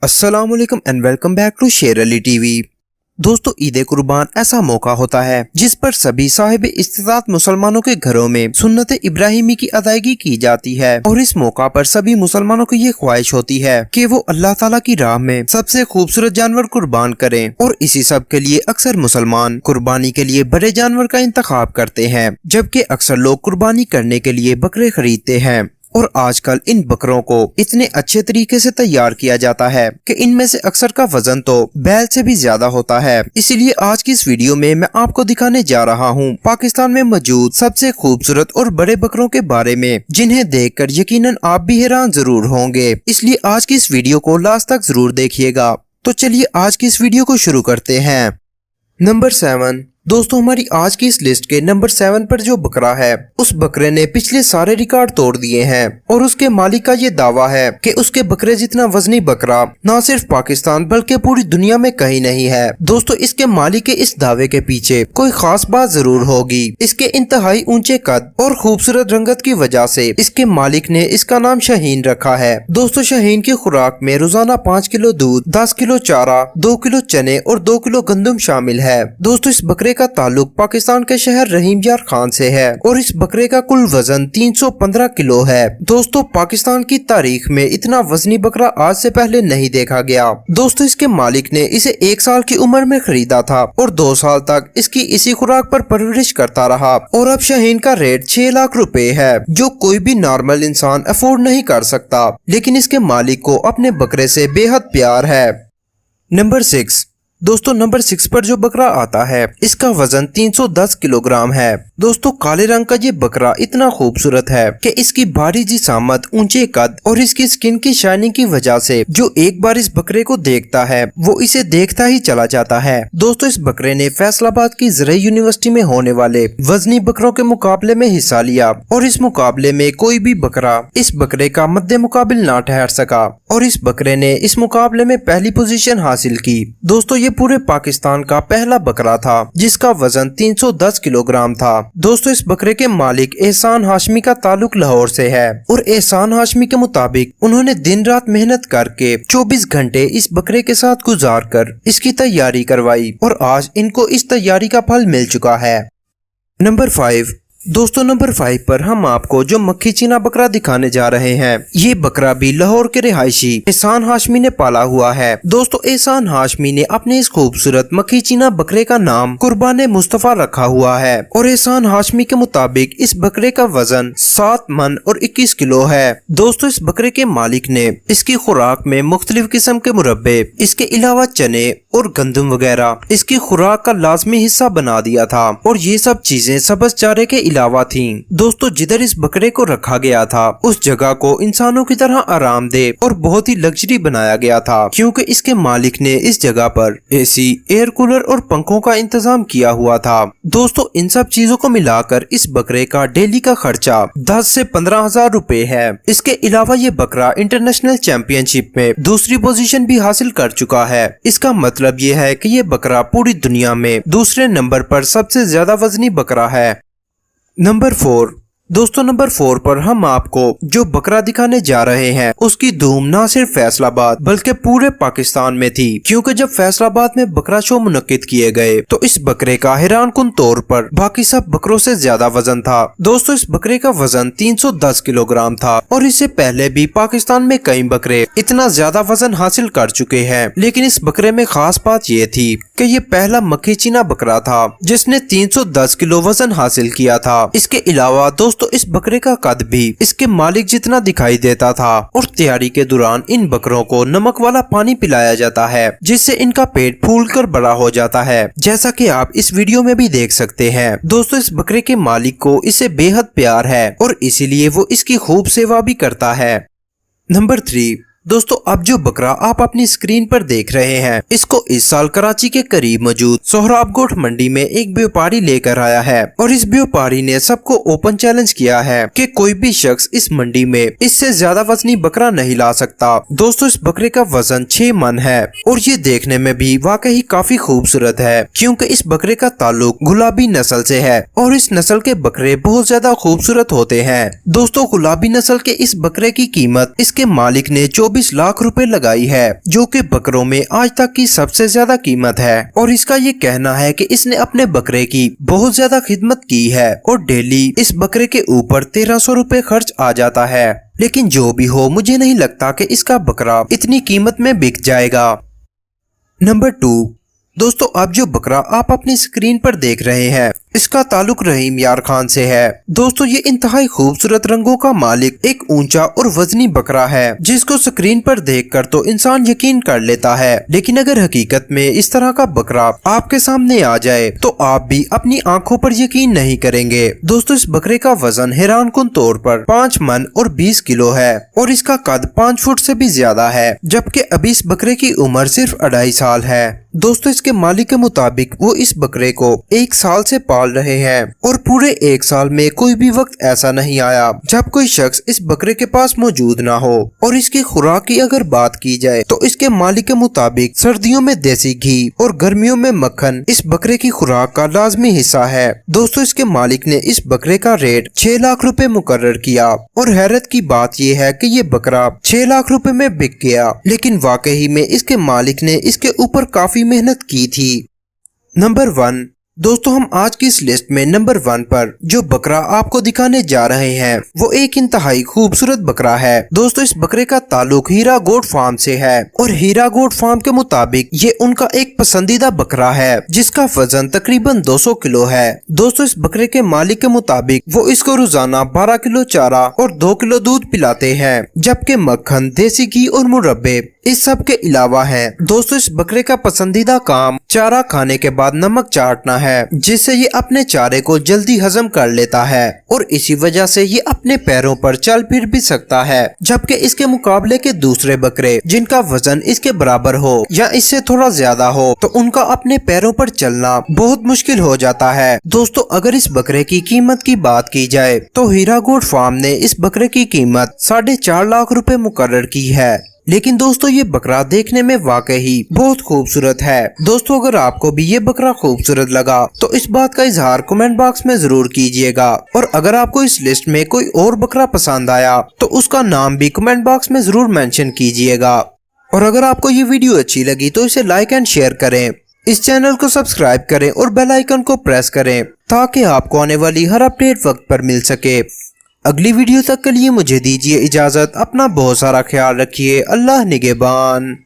अस्सलाम वालेकुम and welcome back to शेर अली टीवी। दोस्तों, ईद कुर्बान ऐसा मौका होता है जिस पर सभी साहिब इस्तिताअत मुसलमानों के घरों में सुन्नत इब्राहिमी की अदायगी की जाती है और इस मौका पर सभी मुसलमानों को ये ख्वाहिश होती है कि वो अल्लाह ताला की राह में सबसे खूबसूरत जानवर कुर्बान करें और इसी सब के लिए अक्सर मुसलमान कुर्बानी के लिए बड़े जानवर का इंतखाब करते हैं, जबकि अक्सर लोग कुर्बानी करने के लिए बकरे खरीदते हैं। और आजकल इन बकरों को इतने अच्छे तरीके से तैयार किया जाता है कि इनमें से अक्सर का वजन तो बैल से भी ज्यादा होता है। इसीलिए आज की इस वीडियो में मैं आपको दिखाने जा रहा हूँ पाकिस्तान में मौजूद सबसे खूबसूरत और बड़े बकरों के बारे में, जिन्हें देखकर यकीनन आप भी हैरान जरूर होंगे। इसलिए आज की इस वीडियो को लास्ट तक जरूर देखिएगा। तो चलिए आज की इस वीडियो को शुरू करते हैं। नंबर 7। दोस्तों, हमारी आज की इस लिस्ट के नंबर 7 पर जो बकरा है, उस बकरे ने पिछले सारे रिकॉर्ड तोड़ दिए हैं और उसके मालिक का ये दावा है कि उसके बकरे जितना वजनी बकरा न सिर्फ पाकिस्तान बल्कि पूरी दुनिया में कहीं नहीं है। दोस्तों, इसके मालिक के इस दावे के पीछे कोई खास बात जरूर होगी। इसके इंतहाई ऊंचे कद और खूबसूरत रंगत की वजह से इसके मालिक ने इसका नाम शाहीन रखा है। दोस्तों, शाहीन की खुराक में रोजाना 5 किलो दूध, 10 किलो चारा, 2 किलो चने और 2 किलो गंदम शामिल है। दोस्तों, इस बकरे का ताल्लुक पाकिस्तान के शहर रहीम यार खान से है और इस बकरे का कुल वजन 315 किलो है। दोस्तों, पाकिस्तान की तारीख में इतना वजनी बकरा आज से पहले नहीं देखा गया। दोस्तों, इसके मालिक ने इसे 1 साल की उम्र में खरीदा था और 2 साल तक इसकी इसी खुराक पर परवरिश करता रहा और अब शाहीन का रेट 6 लाख रुपए है, जो कोई भी नॉर्मल इंसान अफोर्ड नहीं कर सकता। लेकिन इसके मालिक को अपने बकरे से बेहद प्यार है। नंबर 6। दोस्तों, नंबर 6 पर जो बकरा आता है, इसका वजन 310 किलोग्राम है। दोस्तों, काले रंग का ये बकरा इतना खूबसूरत है कि इसकी भारी जिसामत, यूंचे कद और इसकी स्किन की शाइनिंग की वजह से जो एक बार इस बकरे को देखता है वो इसे देखता ही चला जाता है। दोस्तों, इस बकरे ने फैसलाबाद की ज़राई यूनिवर्सिटी में होने वाले वजनी बकरों के मुकाबले में हिस्सा लिया और इस मुकाबले में कोई भी बकरा इस बकरे का मद्दे मुकाबिल ना ठहर सका और इस बकरे ने इस मुकाबले में पहली पोजीशन हासिल की। दोस्तों, ये पूरे पाकिस्तान का पहला बकरा था जिसका वजन 310 किलोग्राम था। दोस्तों, इस बकरे के मालिक एहसान हाशमी का ताल्लुक लाहौर से है और एहसान हाशमी के मुताबिक उन्होंने दिन रात मेहनत करके 24 घंटे इस बकरे के साथ गुजार कर इसकी तैयारी करवाई और आज इनको इस तैयारी का फल मिल चुका है। नंबर 5। दोस्तों, नंबर 5 पर हम आपको जो मक्खी चीना बकरा दिखाने जा रहे हैं, ये बकरा भी लाहौर के रिहायशी एहसान हाशमी ने पाला हुआ है। दोस्तों, एहसान हाशमी ने अपने इस खूबसूरत मक्खी चीना बकरे का नाम कुर्बान मुस्तफा रखा हुआ है और एहसान हाशमी के मुताबिक इस बकरे का वजन 7 मन और 21 किलो है। दोस्तों, इस बकरे के मालिक ने इसकी खुराक में मुख्तलिफ किस्म के मुरब्बे, इसके अलावा चने और गंदम वगैरह इसकी खुराक का लाजमी हिस्सा बना दिया था और ये सब चीजें सब्ज चारे के अलावा थी। दोस्तों, जिधर इस बकरे को रखा गया था उस जगह को इंसानों की तरह आरामदेह और बहुत ही लग्जरी बनाया गया था, क्योंकि इसके मालिक ने इस जगह पर एसी, एयर कूलर और पंखों का इंतजाम किया हुआ था। दोस्तों, इन सब चीजों को मिलाकर इस बकरे का डेली का खर्चा 10 से 15 हजार रुपए है। इसके अलावा ये बकरा इंटरनेशनल चैंपियनशिप में दूसरी पोजीशन भी हासिल कर चुका है। इसका मतलब ये है कि ये बकरा पूरी दुनिया में दूसरे नंबर पर सबसे ज्यादा वजनी बकरा है। नंबर 4। दोस्तों, नंबर 4 पर हम आपको जो बकरा दिखाने जा रहे हैं उसकी धूम न सिर्फ फैसलाबाद बल्कि पूरे पाकिस्तान में थी, क्योंकि जब फैसलाबाद में बकरा शो मुनक्किद किए गए तो इस बकरे का हैरान कुन तौर पर बाकी सब बकरों से ज्यादा वजन था। दोस्तों, इस बकरे का वजन 310 किलोग्राम था और इससे पहले भी पाकिस्तान में कई बकरे इतना ज्यादा वजन हासिल कर चुके हैं, लेकिन इस बकरे में खास बात ये थी कि ये पहला मक्खी चीना बकरा था जिसने 310 किलो वजन हासिल किया था। इसके अलावा दोस्तों, इस बकरे का कद भी इसके मालिक जितना दिखाई देता था और तैयारी के दौरान इन बकरों को नमक वाला पानी पिलाया जाता है जिससे इनका पेट फूलकर बड़ा हो जाता है, जैसा कि आप इस वीडियो में भी देख सकते हैं। दोस्तों, इस बकरे के मालिक को इससे बेहद प्यार है और इसीलिए वो इसकी खूब सेवा भी करता है। नंबर 3। दोस्तों, अब जो बकरा आप अपनी स्क्रीन पर देख रहे हैं, इसको इस साल कराची के करीब मौजूद सोहराबगोट मंडी में एक व्यापारी लेकर आया है और इस व्यापारी ने सबको ओपन चैलेंज किया है कि कोई भी शख्स इस मंडी में इससे ज्यादा वजनी बकरा नहीं ला सकता। दोस्तों, इस बकरे का वजन 6 मन है और ये देखने में भी वाकई काफी खूबसूरत है, क्योंकि इस बकरे का ताल्लुक गुलाबी नस्ल से है और इस नस्ल के बकरे बहुत ज्यादा खूबसूरत होते हैं। दोस्तों, गुलाबी नस्ल के इस बकरे की कीमत इसके मालिक ने 24 लाख रुपए लगाई है, जो कि बकरों में आज तक की सबसे ज्यादा कीमत है। और इसका ये कहना है कि इसने अपने बकरे की बहुत ज्यादा खिदमत की है और डेली इस बकरे के ऊपर 1300 रुपए खर्च आ जाता है। लेकिन जो भी हो, मुझे नहीं लगता कि इसका बकरा इतनी कीमत में बिक जाएगा। नंबर 2, दोस्तों अब जो बकरा आप अपनी स्क्रीन पर देख रहे हैं, इसका ताल्लुक रहीम यार खान से है। दोस्तों ये इंतहाई खूबसूरत रंगों का मालिक एक ऊंचा और वजनी बकरा है, जिसको स्क्रीन पर देखकर तो इंसान यकीन कर लेता है, लेकिन अगर हकीकत में इस तरह का बकरा आपके सामने आ जाए तो आप भी अपनी आंखों पर यकीन नहीं करेंगे। दोस्तों इस बकरे का वजन हैरानकुन तौर पर 5 मन और 20 किलो है और इसका कद 5 फुट से भी ज्यादा है, जबकि अभी इस बकरे की उम्र सिर्फ 2.5 साल है। दोस्तों इसके मालिक के मुताबिक वो इस बकरे को 1 साल से पाल रहे हैं और पूरे 1 साल में कोई भी वक्त ऐसा नहीं आया जब कोई शख्स इस बकरे के पास मौजूद ना हो। और इसकी खुराक की अगर बात की जाए तो इसके मालिक के मुताबिक सर्दियों में देसी घी और गर्मियों में मक्खन इस बकरे की खुराक का लाजमी हिस्सा है। दोस्तों इसके मालिक ने इस बकरे का रेट 6 लाख रुपए मुकर्रर किया और हैरत की बात यह है कि ये बकरा 6 लाख रुपए में बिक गया, लेकिन वाकई में इसके मालिक ने इसके ऊपर काफी मेहनत की थी। नंबर 1, दोस्तों हम आज की इस लिस्ट में नंबर 1 पर जो बकरा आपको दिखाने जा रहे हैं वो एक इंतहाई खूबसूरत बकरा है। दोस्तों इस बकरे का ताल्लुक हीरा गोट फार्म से है और हीरा गोट फार्म के मुताबिक ये उनका एक पसंदीदा बकरा है, जिसका वजन तकरीबन 200 किलो है। दोस्तों इस बकरे के मालिक के मुताबिक वो इसको रोजाना 12 किलो चारा और 2 किलो दूध पिलाते हैं, जबकि मक्खन, देसी घी और मुरब्बे इस सब के अलावा है। दोस्तों इस बकरे का पसंदीदा काम चारा खाने के बाद नमक चाटना है, जिससे ये अपने चारे को जल्दी हजम कर लेता है और इसी वजह से ये अपने पैरों पर चल फिर भी सकता है, जबकि इसके मुकाबले के दूसरे बकरे जिनका वजन इसके बराबर हो या इससे थोड़ा ज्यादा हो तो उनका अपने पैरों पर चलना बहुत मुश्किल हो जाता है। दोस्तों अगर इस बकरे की कीमत की बात की जाए तो हीरा गोट फार्म ने इस बकरे की कीमत 4.5 लाख रुपए मुकर्रर की है, लेकिन दोस्तों ये बकरा देखने में वाकई बहुत खूबसूरत है। दोस्तों अगर आपको भी ये बकरा खूबसूरत लगा तो इस बात का इजहार कमेंट बॉक्स में जरूर कीजिएगा, और अगर आपको इस लिस्ट में कोई और बकरा पसंद आया तो उसका नाम भी कमेंट बॉक्स में जरूर मेंशन कीजिएगा। और अगर आपको ये वीडियो अच्छी लगी तो इसे लाइक एंड शेयर करें, इस चैनल को सब्सक्राइब करें और बेल आइकन को प्रेस करें ताकि आपको आने वाली हर अपडेट वक्त पर मिल सके। अगली वीडियो तक के लिए मुझे दीजिए इजाजत। अपना बहुत सारा ख्याल रखिए। अल्लाह निगहबान।